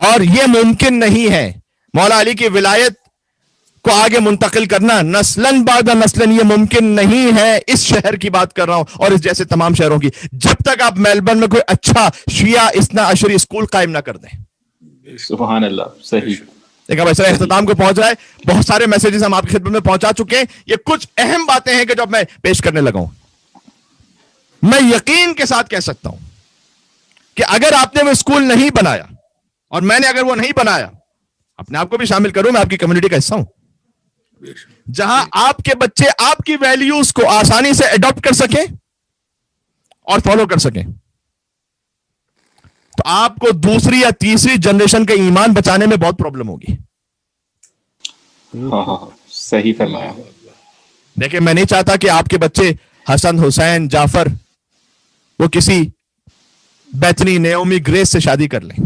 اور یہ ممکن نہیں ہے مولا علی کی ولایت کو آگے منتقل کرنا نسلاً بعد نسلاً، یہ ممکن نہیں ہے. اس شہر کی بات کر رہا ہوں اور اس جیسے تمام شہروں کی. جب تک آپ میلبرن میں کوئی اچھا شیعہ اثنا عشری اسکول قائم نہ کر دیں. سبحان اللہ. صحیح. دیکھا بھائی سر اختتام کو پہنچ رہا ہے. بہت سارے میسیجز ہم آپ کی خدمت میں پہنچا چکے ہیں. یہ کچھ اہم باتیں ہیں کہ جو میں پیش کرنے لگا ہوں. میں یقین کے ساتھ کہہ سکتا ہوں کہ اگر آپ نے وہ اسکول نہیں بنایا اور میں نے اگر وہ نہیں بنایا، اپنے آپ کو بھی شامل کروں، میں آپ کی کمیونٹی کا حصہ ہوں، جہاں آپ کے بچے آپ کی ویلیوز کو آسانی سے اڈاپٹ کر سکیں اور فالو کر سکیں، تو آپ کو دوسری یا تیسری جنریشن کا ایمان بچانے میں بہت پرابلم ہوگی. صحیح فرمایا. دیکھیں میں نہیں چاہتا کہ آپ کے بچے حسن، حسین، جعفر وہ کسی بیتنی، نیومی، گریس سے شادی کر لیں.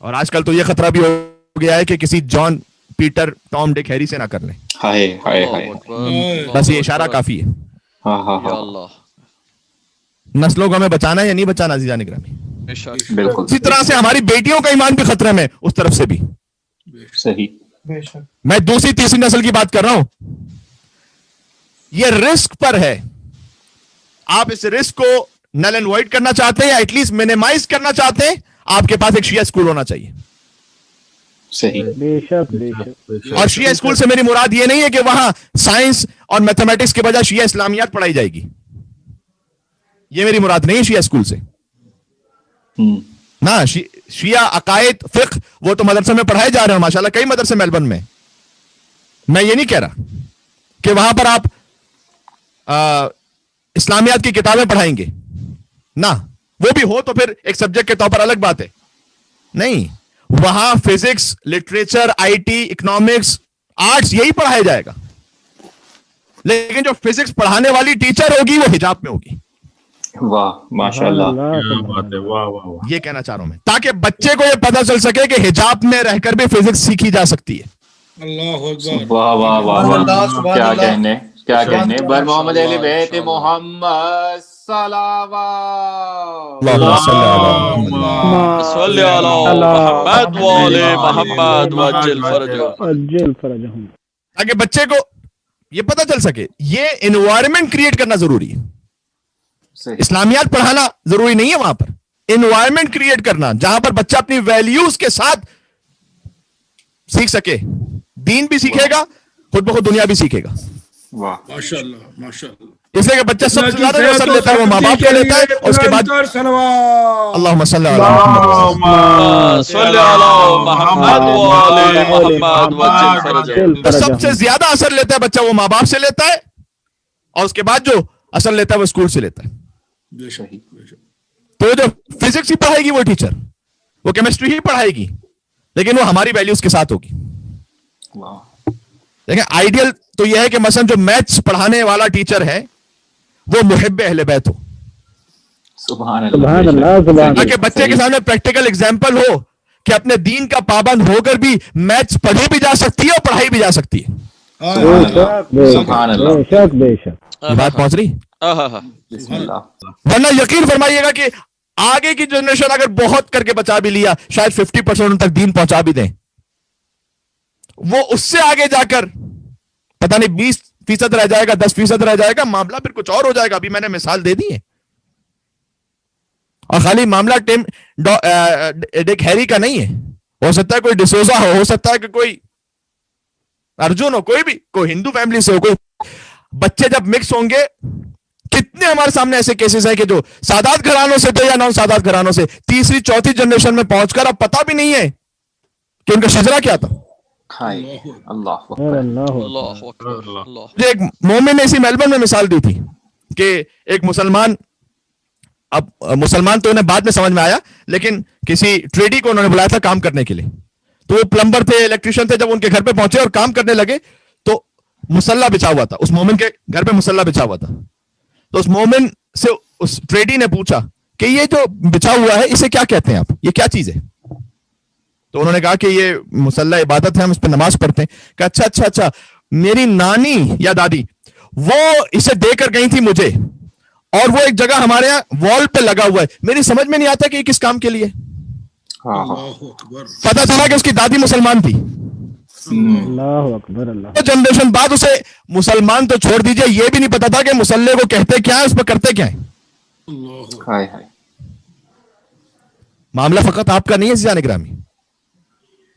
اور آج کل تو یہ خطرہ بھی ہو گیا ہے کہ کسی جان، پیٹر، ٹام، ڈک، ہیری سے نہ کر لیں. ہائے ہائے ہائے. بس یہ اشارہ کافی ہے. نسلوں کو ہمیں بچانا ہے یا نہیں بچانا عزیزان گرامی؟ بالکل. اسی طرح سے ہماری بیٹیوں کا ایمان بھی خطرے میں اس طرف سے بھی. صحیح. میں دوسری تیسری نسل کی بات کر رہا ہوں. یہ رسک پر ہے. آپ اس رسک کو نل اینڈ وائڈ کرنا چاہتے ہیں یا ایٹ لیسٹ مینیمائز کرنا چاہتے ہیں، آپ کے پاس ایک شیعہ اسکول ہونا چاہیے. صحیح. اور شیعہ اسکول سے میری مراد یہ نہیں ہے کہ وہاں سائنس اور میتھمیٹکس کے بجائے شیعہ اسلامیات پڑھائی جائے گی. یہ میری مراد نہیں ہے شیعہ اسکول سے. نہ شیعہ عقائد، فقہ وہ تو مدرسے میں پڑھائے جا رہے ہیں ماشاءاللہ، کئی مدرسے میلبرن میں. میں یہ نہیں کہہ رہا کہ وہاں پر آپ اسلامیات کی کتابیں پڑھائیں گے، نہ وہ بھی ہو تو پھر ایک سبجیکٹ کے طور پر الگ بات ہے. نہیں، وہاں physics, literature, I T, economics, arts یہی پڑھایا جائے گا. لیکن جو فزکس پڑھانے والی ٹیچر ہوگی وہ حجاب میں ہوگی. واہ ماشاءاللہ. یہ کہنا چاہ رہا ہوں میں، تاکہ بچے کو یہ پتہ چل سکے کہ حجاب میں رہ کر بھی فزکس سیکھی جا سکتی ہے. واہ واہ واہ. کیا کہنے، کیا کہنے. بر محمد اہل بیت محمد صلوات. صلی علی محمد و آل محمد وعجل فرجہم. تاکہ بچے کو یہ پتہ چل سکے. یہ انوائرمنٹ کریٹ کرنا ضروری ہے. اسلامیات پڑھانا ضروری نہیں ہے، وہاں پر انوائرمنٹ کریٹ کرنا جہاں پر بچہ اپنی ویلیوز کے ساتھ سیکھ سکے. دین بھی سیکھے گا، خود بخود دنیا بھی سیکھے گا. ماشاءاللہ ماشاءاللہ. اس لیے کہ بچہ سب سے زیادہ جو اثر لیتا ہے وہ ماں باپ کا لیتا ہے، اور اس کے بعد اللہم صلی علی محمد صلی علی محمد و آل محمد وعجل فرجہم. سب سے زیادہ اثر لیتا ہے بچہ وہ ماں باپ سے لیتا ہے، اور اس کے بعد جو اثر لیتا ہے وہ اسکول سے لیتا ہے. تو جو فزکس ہی پڑھائے گی وہ ٹیچر، وہ کیمسٹری ہی پڑھائے گی، لیکن وہ ہماری ویلیوز کے ساتھ ہوگی. دیکھیں آئیڈیل تو یہ ہے کہ مثلا جو میتھس پڑھانے والا ٹیچر ہے وہ محب اہل بیت ہو. سبحان اللہ. تاکہ بچے کے سامنے پریکٹیکل ایگزامپل ہو کہ اپنے دین کا پابند ہو کر بھی میتھس پڑھی بھی جا سکتی ہے اور پڑھائی بھی جا سکتی ہے. سبحان اللہ. یہ بات پہنچ رہی. ورنہ یقین فرمائیے گا کہ آگے کی جنریشن اگر بہت کر کے بچا بھی لیا، شاید 50% ان تک دین پہنچا بھی دیں، وہ اس سے آگے جا کر پتہ نہیں 20% رہ جائے گا، 10% رہ جائے گا، معاملہ پھر کچھ اور ہو جائے گا. ابھی میں نے مثال دے دی ہے. اور خالی معاملہ ڈک ہیری کا نہیں ہے. ہو سکتا ہے کوئی ڈسوزا ہو سکتا ہے کہ کوئی ارجن ہو، کوئی بھی، کوئی ہندو فیملی سے ہو. کوئی بچے جب مکس ہوں گے، کتنے ہمارے سامنے ایسے کیسز ہیں کہ جو سادات گھرانوں سے تھے یا نان سادات گھرانوں سے تیسری چوتھی جنریشن میں پہنچ کر اب پتہ بھی نہیں ہے کہ ان کا شجرہ کیا تھا. مجھے ایک مومن نے اسی میلبرن میں مثال دی تھی کہ ایک مسلمان، اب مسلمان تو انہیں بعد میں سمجھ میں آیا، لیکن کسی ٹریڈی کو انہوں نے بلایا تھا کام کرنے کے لیے. تو وہ پلمبر تھے، الیکٹریشین تھے. جب ان کے گھر پہ پہنچے اور کام کرنے لگے تو مسلح بچھا ہوا تھا. اس مومن کے گھر پہ مسلح بچھا ہوا تھا. تو اس مومن سے اس ٹریڈی نے پوچھا کہ یہ جو بچھا ہوا ہے اسے کیا کہتے ہیں آپ، یہ کیا چیز ہے؟ تو انہوں نے کہا کہ یہ مسلح عبادت ہے، ہم اس پہ نماز پڑھتے ہیں. کہ اچھا، میری نانی یا دادی وہ اسے دے کر گئی تھی مجھے، اور وہ ایک جگہ ہمارے یہاں وال پہ لگا ہوا ہے. میری سمجھ میں نہیں آتا کہ یہ کس کام کے لیے. پتا چلا کہ اس کی دادی مسلمان تھی. جنریشن بعد اسے مسلمان تو چھوڑ دیجئے, یہ بھی نہیں پتا تھا کہ مسلح کو کہتے کیا ہے, اس پہ کرتے کیا ہے. معاملہ فقط آپ کا نہیں ہے عزیزان گرامی.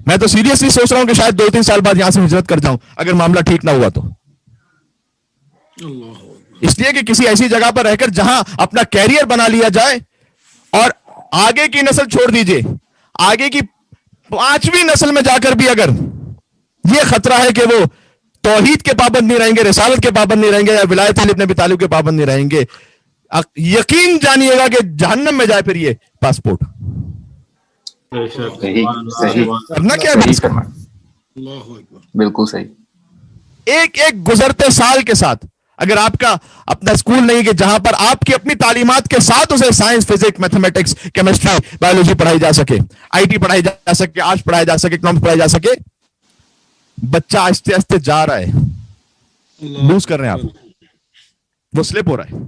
میں تو سیریسلی سوچ رہا ہوں کہ شاید 2-3 سال بعد یہاں سے ہجرت کر جاؤں اگر معاملہ ٹھیک نہ ہوا تو. اس لیے کہ کسی ایسی جگہ پر رہ کر جہاں اپنا کیریئر بنا لیا جائے, اور آگے کی نسل چھوڑ دیجئے, آگے کی 5ویں نسل میں جا کر بھی اگر یہ خطرہ ہے کہ وہ توحید کے پابند نہیں رہیں گے, رسالت کے پابند نہیں رہیں گے, یا ولایت علی ابن ابی طالب کے پابند نہیں رہیں گے, یقین جانیے گا کہ جہنم میں جائے پھر یہ پاسپورٹ. کرنا کیا ہے, بالکل صحیح. ایک ایک گزرتے سال کے ساتھ اگر آپ کا اپنا اسکول نہیں کہ جہاں پر آپ کی اپنی تعلیمات کے ساتھ اسے science, physics, mathematics, chemistry, biology پڑھائی جا سکے, آئی ٹی پڑھائی جا سکے, آرٹس پڑھائی جا سکے, اکنامکس پڑھائی جا سکے, بچہ آہستہ آہستہ جا رہا ہے, لوز کر رہے ہیں آپ, وہ سلپ ہو رہا ہے.